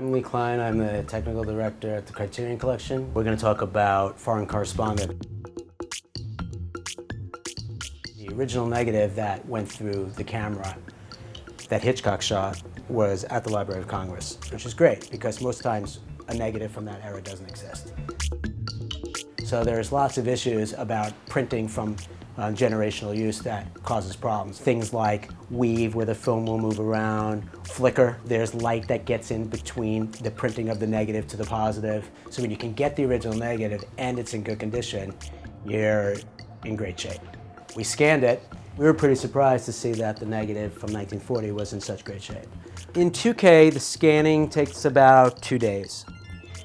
I'm Lee Klein. I'm the technical director at the Criterion Collection. We're going to talk about Foreign Correspondent. The original negative that went through the camera that Hitchcock shot was at the Library of Congress, which is great because most times a negative from that era doesn't exist. So there's lots of issues about printing from generational use that causes problems. Things like weave, where the film will move around, flicker. There's light that gets in between the printing of the negative to the positive. So when you can get the original negative and it's in good condition, you're in great shape. We scanned it. We were pretty surprised to see that the negative from 1940 was in such great shape. In 2K, the scanning takes about 2 days.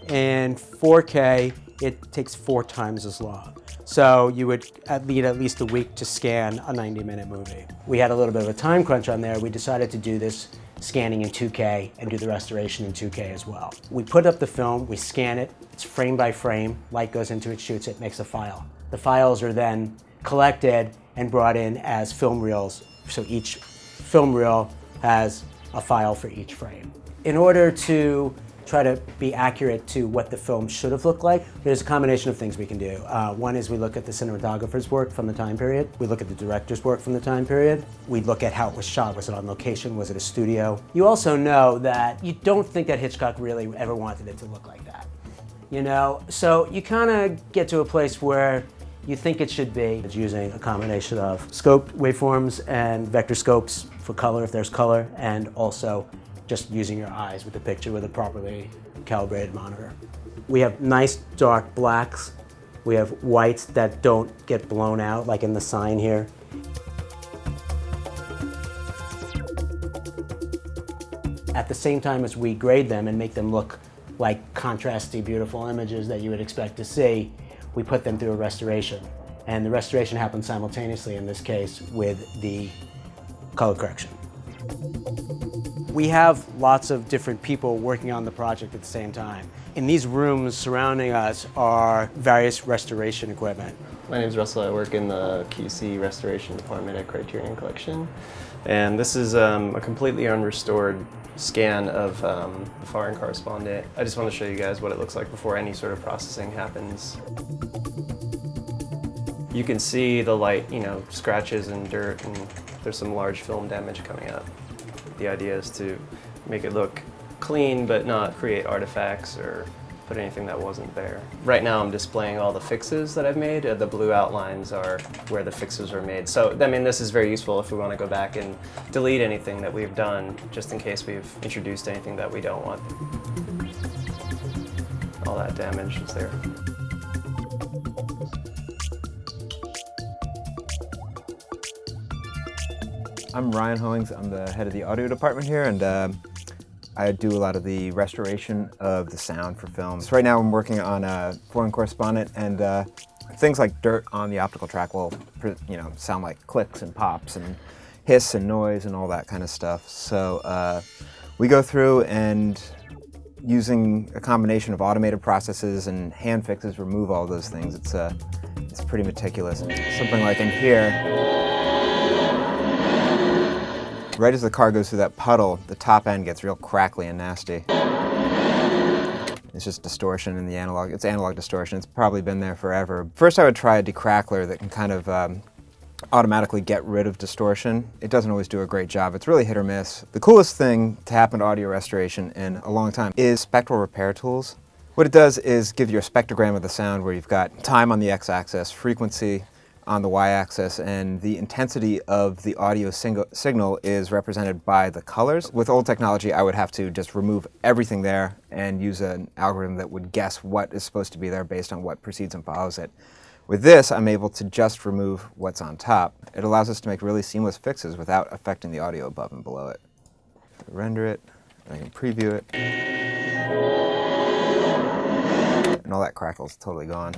In 4K, it takes 4 times as long. So you would need at least a week to scan a 90-minute movie. We had a little bit of a time crunch on there. We decided to do this scanning in 2K and do the restoration in 2K as well. We put up the film, we scan it, it's frame by frame, light goes into it, shoots it, makes a file. The files are then collected and brought in as film reels, so each film reel has a file for each frame. In order to try to be accurate to what the film should have looked like, there's a combination of things we can do. One is we look at the cinematographer's work from the time period. We look at the director's work from the time period. We look at how it was shot. Was it on location? Was it a studio? You also know that you don't think that Hitchcock really ever wanted it to look like that. You know, so you kind of get to a place where you think it should be. It's using a combination of scoped waveforms and vector scopes for color, if there's color, and also just using your eyes with the picture with a properly calibrated monitor. We have nice dark blacks. We have whites that don't get blown out, like in the sign here. At the same time as we grade them and make them look like contrasty, beautiful images that you would expect to see, we put them through a restoration. And the restoration happens simultaneously, in this case, with the color correction. We have lots of different people working on the project at the same time. In these rooms surrounding us are various restoration equipment. My name is Russell. I work in the QC restoration department at Criterion Collection. And this is a completely unrestored scan of the Foreign Correspondent. I just want to show you guys what it looks like before any sort of processing happens. You can see the light, scratches and dirt, and there's some large film damage coming up. The idea is to make it look clean but not create artifacts or put anything that wasn't there. Right now I'm displaying all the fixes that I've made. The blue outlines are where the fixes were made. So, this is very useful if we want to go back and delete anything that we've done, just in case we've introduced anything that we don't want. All that damage is there. I'm Ryan Hollings. I'm the head of the audio department here, and I do a lot of the restoration of the sound for films. Right now I'm working on a Foreign Correspondent, and things like dirt on the optical track will sound like clicks and pops and hiss and noise and all that kind of stuff. So we go through and, using a combination of automated processes and hand fixes, remove all those things. It's pretty meticulous. Something like in here, right as the car goes through that puddle, the top end gets real crackly and nasty. It's just distortion in the analog. It's analog distortion. It's probably been there forever. First I would try a decrackler that can kind of automatically get rid of distortion. It doesn't always do a great job. It's really hit or miss. The coolest thing to happen to audio restoration in a long time is spectral repair tools. What it does is give you a spectrogram of the sound where you've got time on the x-axis, frequency on the y-axis, and the intensity of the audio signal is represented by the colors. With old technology, I would have to just remove everything there and use an algorithm that would guess what is supposed to be there based on what precedes and follows it. With this, I'm able to just remove what's on top. It allows us to make really seamless fixes without affecting the audio above and below it. Render it, I can preview it, and all that crackle's totally gone.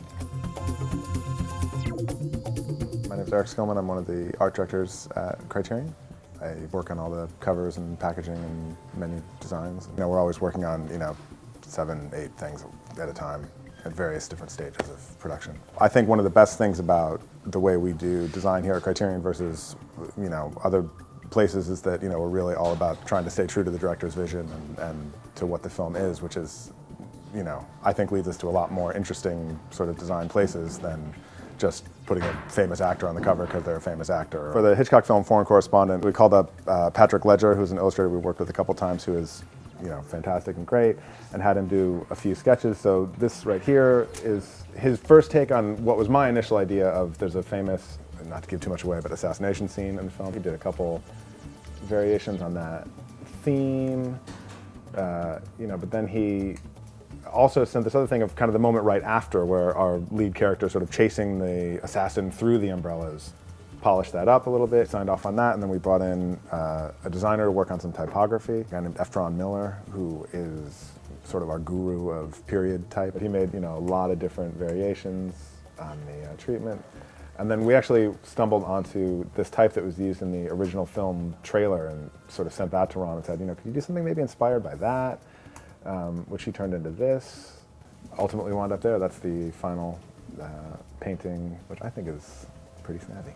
My name is Eric Skillman. I'm one of the art directors at Criterion. I work on all the covers and packaging and menu designs. We're always working on 7, 8 things at a time at various different stages of production. I think one of the best things about the way we do design here at Criterion versus other places is that, we're really all about trying to stay true to the director's vision and to what the film is, which is, I think leads us to a lot more interesting sort of design places than just putting a famous actor on the cover because they're a famous actor. For the Hitchcock film Foreign Correspondent, we called up Patrick Ledger, who's an illustrator we worked with a couple times, who is fantastic and great, and had him do a few sketches. So this right here is his first take on what was my initial idea of, there's a famous, not to give too much away, but assassination scene in the film. He did a couple variations on that theme, but then he also sent this other thing of kind of the moment right after where our lead character sort of chasing the assassin through the umbrellas, polished that up a little bit, signed off on that, and then we brought in a designer to work on some typography, a guy named Efron Miller, who is sort of our guru of period type. He made a lot of different variations on the treatment. And then we actually stumbled onto this type that was used in the original film trailer and sort of sent that to Ron and said, could you do something maybe inspired by that? Which he turned into this. Ultimately wound up there. That's the final painting, which I think is pretty snazzy.